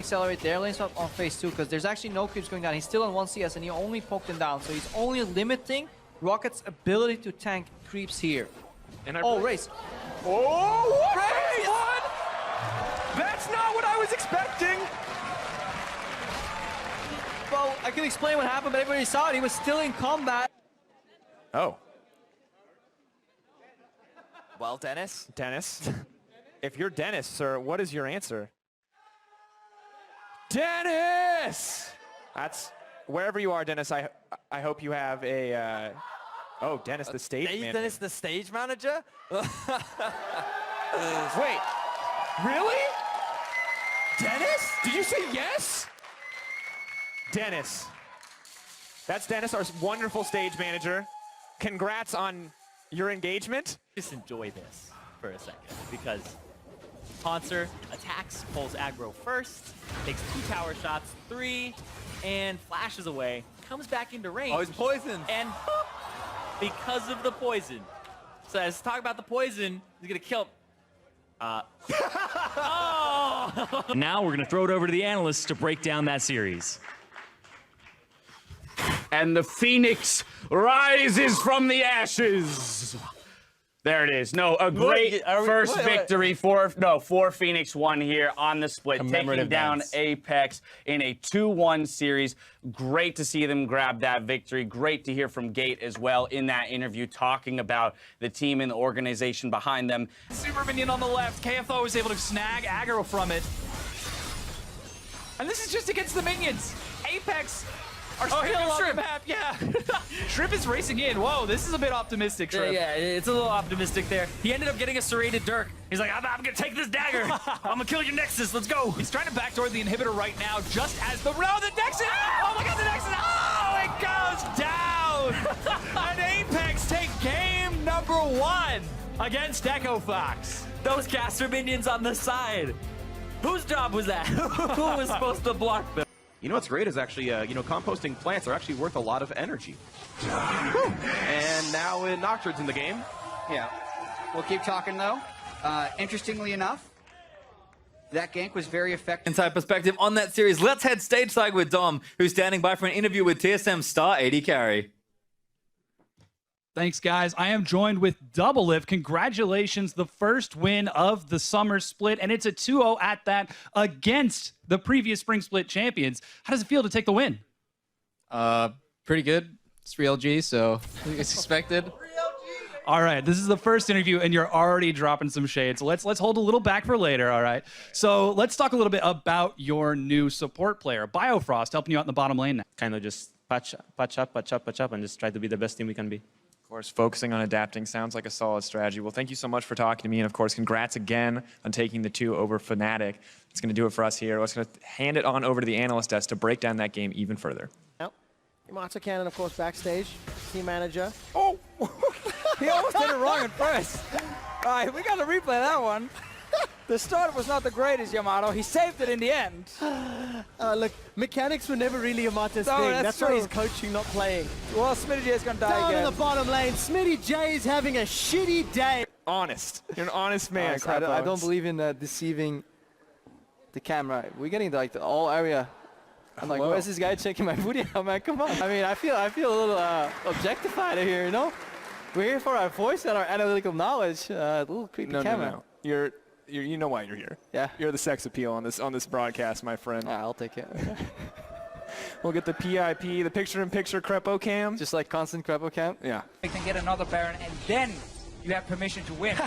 Accelerate their lane swap on phase 2 because there's actually no creeps going down. He's still on 1 CS and he only poked them down, so he's only limiting Rocket's ability to tank creeps here. And Race. Oh, what? Race! What? That's not what I was expecting. Well, I can explain what happened, but everybody saw it. He was still in combat. Oh. Well, Dennis, if you're Dennis, sir, what is your answer? Dennis! That's wherever you are, Dennis. I hope you have a. Oh, Dennis, the stage manager. Dennis, the stage manager. Wait, really? Dennis? Did you say yes? Dennis. That's Dennis, our wonderful stage manager. Congrats on your engagement. Just enjoy this for a second, because Poncer attacks, pulls aggro first, takes 2 tower shots, 3, and flashes away, comes back into range. Oh, he's poisoned. And boop, because of the poison. So let's talk about the poison. He's gonna kill. Oh! Now we're gonna throw it over to the analysts to break down that series. And the Phoenix rises from the ashes. There it is. No, a great first victory for Phoenix 1 here on the split, taking down Apex in a 2-1 series. Great to see them grab that victory. Great to hear from Gate as well in that interview, talking about the team and the organization behind them. Super minion on the left. KFO is able to snag aggro from it. And this is just against the minions. Apex are still on the map, yeah. Shrimp is racing in. Whoa, this is a bit optimistic, Shrimp. Yeah, it's a little optimistic there. He ended up getting a serrated Dirk. He's like, I'm gonna take this dagger. I'm gonna kill your Nexus, let's go. He's trying to backdoor the inhibitor right now, just as the Nexus! Oh my god, the Nexus! Oh, it goes down! And Apex take game number 1 against Echo Fox. Those caster minions on the side. Whose job was that? Who was supposed to block them? You know what's great is actually, composting plants are actually worth a lot of energy. And now Nocturne's in the game. Yeah. We'll keep talking, though. Interestingly enough, that gank was very effective. Inside perspective on that series. Let's head stateside with Dom, who's standing by for an interview with TSM star AD Carry. Thanks, guys. I am joined with Double Lift. Congratulations, the first win of the summer split, and it's a 2-0 at that against the previous spring split champions. How does it feel to take the win? Pretty good. It's real G, so it's expected. All right, this is the first interview, and you're already dropping some shade. So let's hold a little back for later. All right. So let's talk a little bit about your new support player, Biofrost, helping you out in the bottom lane now. Kind of just patch up, and just try to be the best team we can be. Of course, focusing on adapting sounds like a solid strategy. Well, thank you so much for talking to me, and of course, congrats again on taking the 2 over Fnatic. It's going to do it for us here. Let's going to hand it on over to the analyst desk to break down that game even further. Yamato Cannon, of course, backstage, team manager. Oh! He almost did it wrong at first. All right, we got to replay that one. The start was not the greatest, Yamato. He saved it in the end. Look, mechanics were never really Yamato's thing. That's why he's coaching, not playing. Well, Smitty J is going to die again. Down in the bottom lane, Smitty J is having a shitty day. Honest. You're an honest man. I don't believe in deceiving the camera. We're getting like the all area. I'm like, where's this guy checking my booty out, man? Come on. I mean, I feel a little objectified here, you know? We're here for our voice and our analytical knowledge. A little creepy camera. No. You know why you're here. Yeah. You're the sex appeal on this broadcast, my friend. I'll take it. We'll get the PIP, the picture-in-picture Crepo cam. Just like constant Crepo cam? Yeah. You can get another Baron, and then you have permission to win.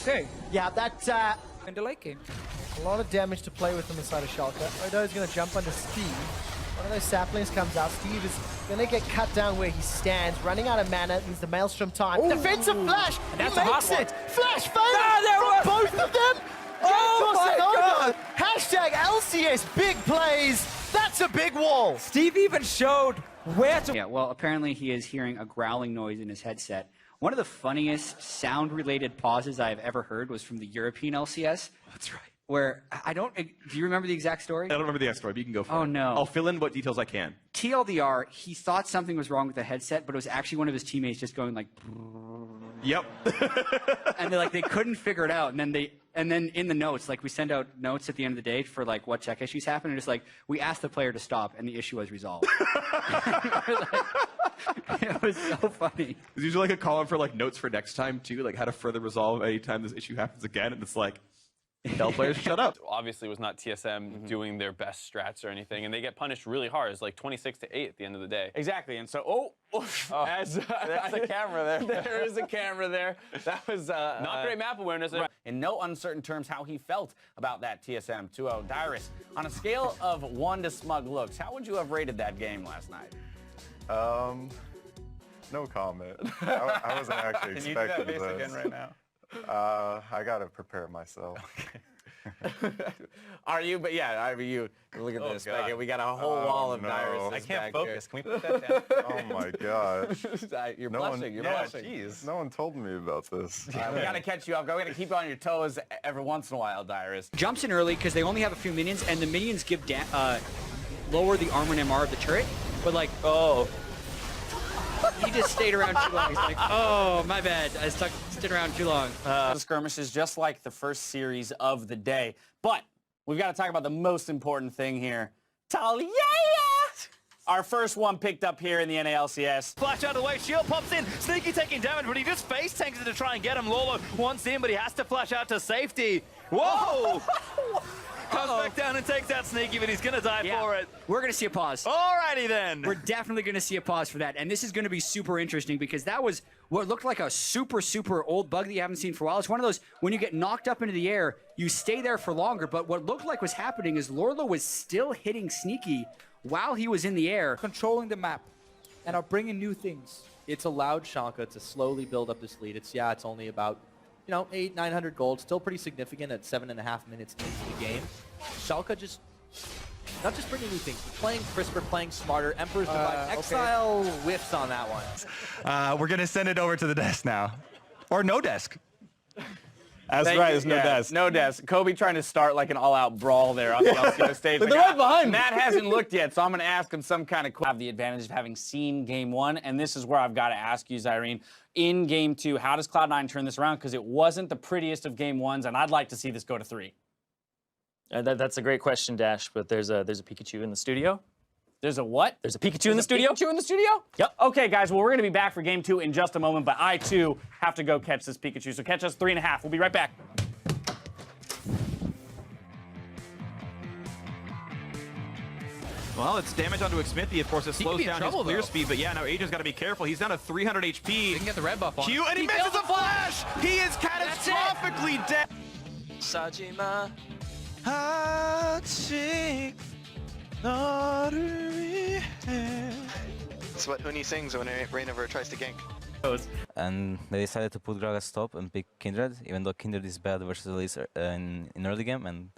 Okay. Yeah, that's in the late game. a lot of damage to play with on the side of Shulker. Odo is going to jump under Steve. One of those saplings comes out. Steve is going to get cut down where he stands. Running out of mana means the Maelstrom time. Ooh. Defensive flash! And that's he makes it! Flash fail from both of them! Oh my God! Hashtag LCS big plays! That's a big wall! Steve even showed where to... Yeah, well, apparently he is hearing a growling noise in his headset. One of the funniest sound-related pauses I've ever heard was from the European LCS. That's right. Where, do you remember the exact story? I don't remember the exact story, but you can go for it. Oh, no. I'll fill in what details I can. TLDR, he thought something was wrong with the headset, but it was actually one of his teammates just going like... Yep. And they couldn't figure it out, and then they And then in the notes, like we send out notes at the end of the day for like what check issues happen, and it's like we asked the player to stop, and the issue was resolved. It was so funny. There's usually like a column for like notes for next time too, like how to further resolve any time this issue happens again, and it's like, tell players to shut up. Obviously, it was not TSM doing their best strats or anything, and they get punished really hard. It's like 26-8 at the end of the day. Exactly, and so there's a camera there. There is a camera there. That was Not great map awareness. Right. In no uncertain terms, how he felt about that TSM 2-0. Dyrus, on a scale of 1 to smug looks, how would you have rated that game last night? No comment. I wasn't actually expecting this. Can you do that face again right now? I gotta prepare myself. Are you? But yeah, I mean, you look at this. Like, we got a whole wall of Dyrus. I can't focus. Can we put that down? Oh my gosh. You're blushing. You're blushing. Jeez. No one told me about this. We gotta catch you up. We're gonna keep you on your toes every once in a while, Dyrus. Jumps in early because they only have a few minions, and the minions give lower the armor and MR of the turret. But like, he just stayed around too long. He's like, oh, my bad. I stayed around too long. The skirmish is just like the first series of the day. But we've got to talk about the most important thing here. Talia! Our first one picked up here in the NA/LCS. Flash out of the way, shield pops in, Sneaky taking damage, but he just face tanks it to try and get him. Lolo wants in, but he has to flash out to safety. Whoa! Comes back down and takes out Sneaky, but he's going to die for it. We're going to see a pause. Alrighty then. We're definitely going to see a pause for that. And this is going to be super interesting because that was what looked like a super, super old bug that you haven't seen for a while. It's one of those, when you get knocked up into the air, you stay there for longer. But what looked like was happening is Lorlo was still hitting Sneaky while he was in the air. Controlling the map and are bringing new things. It's allowed Schalke to slowly build up this lead. It's only about 800-900 gold, still pretty significant at 7.5 minutes into the game. Schalke not just bringing new things, but playing crisper, playing smarter. Emperor's Divide. Exile whiffs on that one. We're going to send it over to the desk now. Or no desk. That's right, there's no desk. No desk. Kobe trying to start like an all-out brawl there on the LCS stage. They're right behind me. Matt hasn't looked yet, so I'm going to ask him some kind of question. I have the advantage of having seen Game 1, and this is where I've got to ask you, Zyrene. In Game 2, how does Cloud9 turn this around? Because it wasn't the prettiest of Game 1s, and I'd like to see this go to 3. That's a great question, Dash, but there's a Pikachu in the studio. There's a what? There's a Pikachu in the studio. Pikachu in the studio? Yep. Okay, guys, well, we're going to be back for Game 2 in just a moment, but I, too, have to go catch this Pikachu. So catch us 3.5. We'll be right back. Well, it's damage onto Xmithie. Of course, it slows down his clear speed. But yeah, now Aja's got to be careful. He's down to 300 HP. He can get the red buff on. Q, and he misses a flash! He is catastrophically dead. Sajima 하직 너를 위해. It's what Uni sings when Rainover tries to gank. And they decided to put Gragas top and pick Kindred, even though Kindred is bad versus Elise in early game, and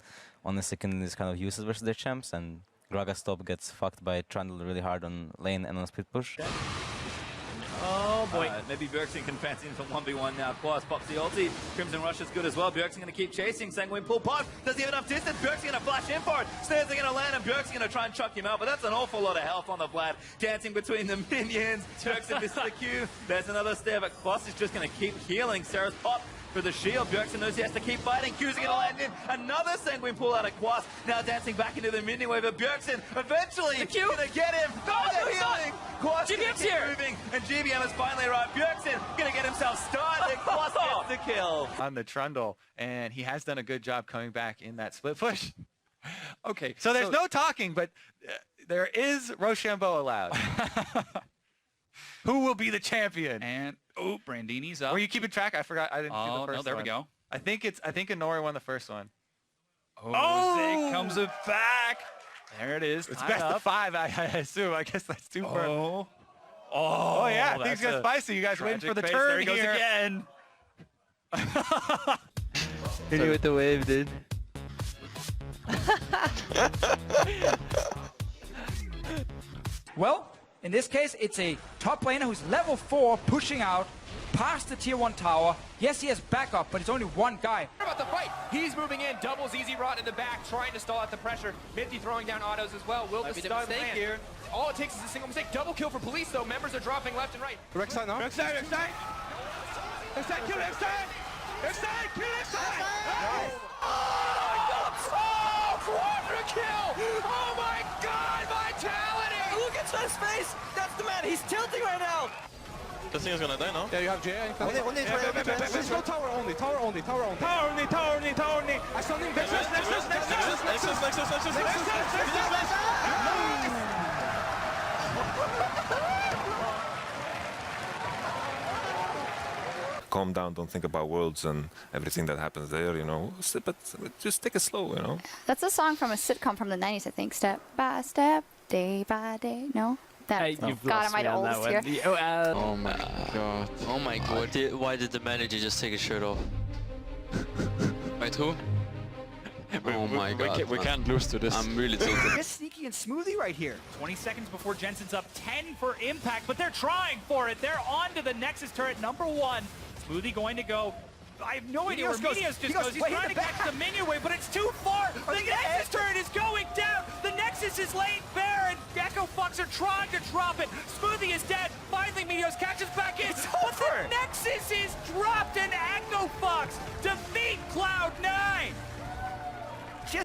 honestly Kindred is kind of useless versus their champs, and Gragas top gets fucked by Trundle really hard on lane and on split push. Oh boy, maybe Bjergsen can fancy him for 1v1 now. Quas pops the ulti. Crimson Rush is good as well. Bjergsen going to keep chasing. Sanguine pull pod. Does he have enough distance? Bjergsen going to flash in for it. Snares are going to land and Bjergsen going to try and chuck him out. But that's an awful lot of health on the Vlad. Dancing between the minions. Bjergsen misses the Q. There's another stare, but Quas is just going to keep healing. Sarah's pop for the shield. Bjergsen knows he has to keep fighting. Q's going to land in. Another Sanguine pull out of Quas. Now dancing back into the minion wave of Bjergsen. Eventually going to get him. Oh, they're healing. Quas GBM's here. Moving, and GBM has finally arrived. Bjergsen going to get himself started. Quas gets the kill. On the Trundle, and he has done a good job coming back in that split push. Okay, so there's no talking, but there is Rochambeau allowed. Who will be the champion? And Brandini's up. Were you keeping track? I forgot. I didn't see the first no, there one. we go. I think Inori won the first one. Oh, Zig comes it back. There it is. It's best of 5, I assume. I guess that's 2 for him. Oh yeah, things get spicy. You guys waiting for the face. turn There he goes here. again. Hit you with the wave, dude. Well, in this case, it's a top laner who's level 4 pushing out past the tier 1 tower. Yes, he has backup, but it's only one guy. What about the fight? He's moving in, doubles easy rot in the back, trying to stall out the pressure. Mithy throwing down autos as well. Will the stun land here? All it takes is a single mistake. Double kill for police, though. Members are dropping left and right. Rek'Sai now. Rek'Sai, kill Rek'Sai! Quadra kill! Oh my god, Vitality! Look at his face! That's the man, he's tilting right now! This thing is gonna die, no? Yeah, you have Jay. Let's go tower only. Tower only. I saw Nexus. Calm down, don't think about worlds and everything that happens there, you know. But just take it slow, you know. That's a song from a sitcom from the 90s, I think. Step by step, day by day. No? God, am I the oldest here? Oh my god. Oh my god. Why did the manager just take his shirt off? Wait, who? Oh my god. We can't lose to this. I'm really tilted. Just sneaky and Smoothie right here. 20 seconds before Jensen's up 10 for impact, but they're trying for it. They're on to the Nexus turret number 1. Smoothie going to go. I have no idea where Meteos just goes. He's trying to catch the minion wave, but it's too far. The Nexus turret is going down. The Nexus is laid bare, and Echo Fox are trying to drop it. Smoothie is dead. Finally, Meteos catches back in. But the Nexus is dropped, and Echo Fox defeat Cloud9.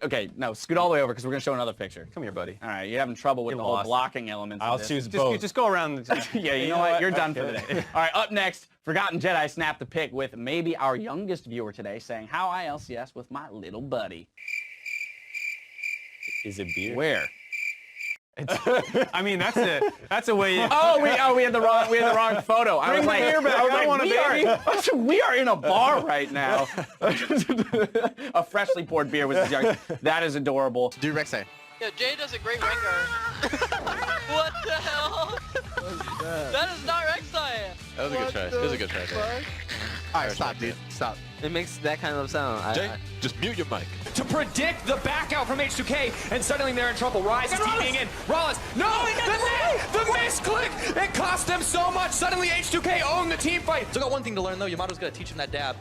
Okay, no, scoot all the way over because we're going to show another picture. Come here, buddy. All right, you're having trouble with the whole blocking elements. I'll choose both. Just go around. Yeah, you know what? You're done for the day. All right, up next, Forgotten Jedi snapped the pic with maybe our youngest viewer today saying, how I LCS with my little buddy. Is it beer? Where? I mean, that's a way. We had the wrong photo. I was like, we are in a bar right now. A freshly poured beer with his young. That is adorable. Do Rek'Sai. Yeah, Jay does a great Rengar. What the hell? That is not Rek'Sai. That was a good try. It was a good try. Alright, stop, dude. Stop. It makes that kind of sound. Jay, just mute your mic. To predict the back out from H2K, and suddenly they're in trouble. Rise is TPing in. Rollins, no! The misclick! It cost them so much. Suddenly H2K own the team fight. Still got one thing to learn though. Yamato's gonna teach him that dab.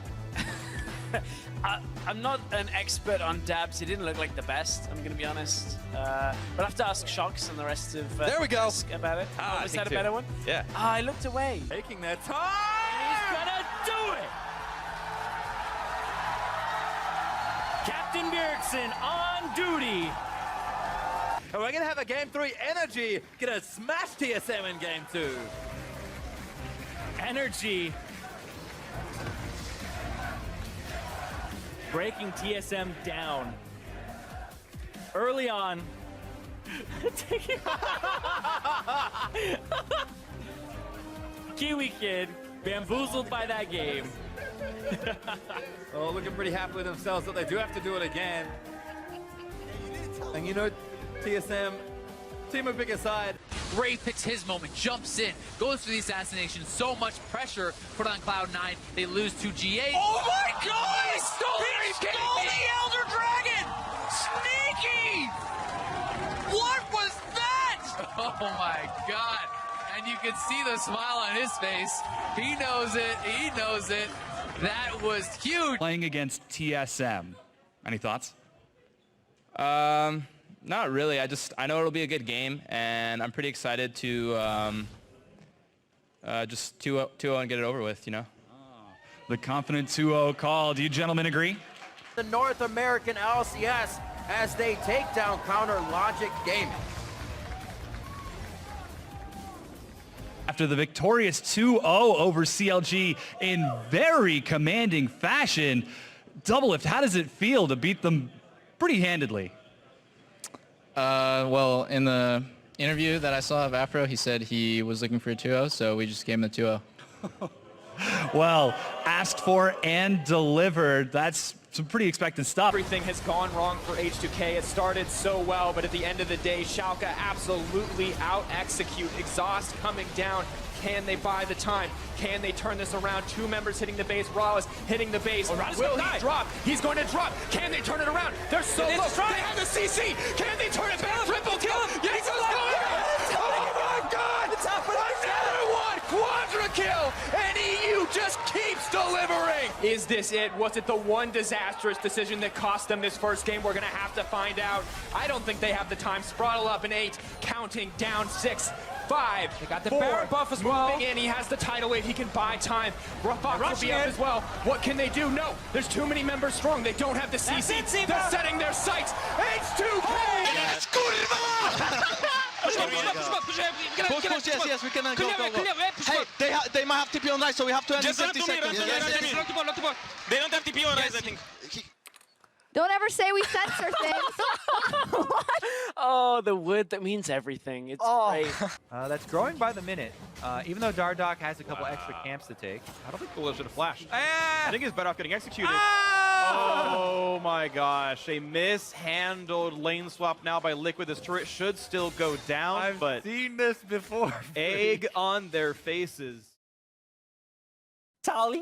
I'm not an expert on dabs. He didn't look like the best, I'm going to be honest. But I have to ask Shocks and the rest of there we go. About it. Was that a better one? Yeah. I looked away. Taking their time. He's going to do it. Captain Bjergsen on duty. And we're going to have a Game 3 Energy. Gonna smash TSM in Game 2. Energy. Breaking TSM down. Early on. Kiwi Kid, bamboozled by that game. Oh, looking pretty happy with themselves, but they do have to do it again. And you know, TSM, team of bigger side. Ray picks his moment, jumps in, goes for the assassination. So much pressure put on Cloud9. They lose to G8. Oh my god! He stole the Elder Dragon! Sneaky! What was that? Oh my god. And you can see the smile on his face. He knows it. He knows it. That was huge. Playing against TSM. Any thoughts? Not really. I know it'll be a good game, and I'm pretty excited to just 2-0 and get it over with, you know? The confident 2-0 call. Do you gentlemen agree? The North American LCS as they take down Counter Logic Gaming. After the victorious 2-0 over CLG in very commanding fashion, Doublelift, how does it feel to beat them pretty handedly? Well, in the interview that I saw of Afro, he said he was looking for a 2-0, so we just gave him a 2-0. Well, asked for and delivered. That's some pretty expected stuff. Everything has gone wrong for H2K. It started so well, but at the end of the day, Schalke absolutely out-execute. Exhaust coming down. Can they buy the time? Can they turn this around? 2 members hitting the base. Rawless hitting the base. Will he drop? He's going to drop. Can they turn it around? They're so low. They have the CC. Can they turn it back? Triple kill. Yes, it's going. Oh my God! It's happening. Another one. Quadra kill. And EU just keeps delivering. Is this it? Was it the one disastrous decision that cost them this first game? We're going to have to find out. I don't think they have the time. Spraddle up in 8, counting down 6. 5, They got the 4, Barrett buff as well. moving in, he has the tidal wave, he can buy time. Fox will be up as well. What can they do? No, there's too many members strong. They don't have the CC. They're setting their sights. H2K! Yes, yes, we can go. Hey, they might have TP on right, so we have to end in 50 seconds. They don't have TP on Rise, I think. Don't ever say we censor things. Oh, the wood, that means everything. It's great. That's growing by the minute. Even though Dardoch has a couple extra camps to take. I don't think Bullet should have flashed. I think he's better off getting executed. Ah! Oh my gosh. A mishandled lane swap now by Liquid. This turret should still go down, but I've seen this before. egg on their faces. Talia!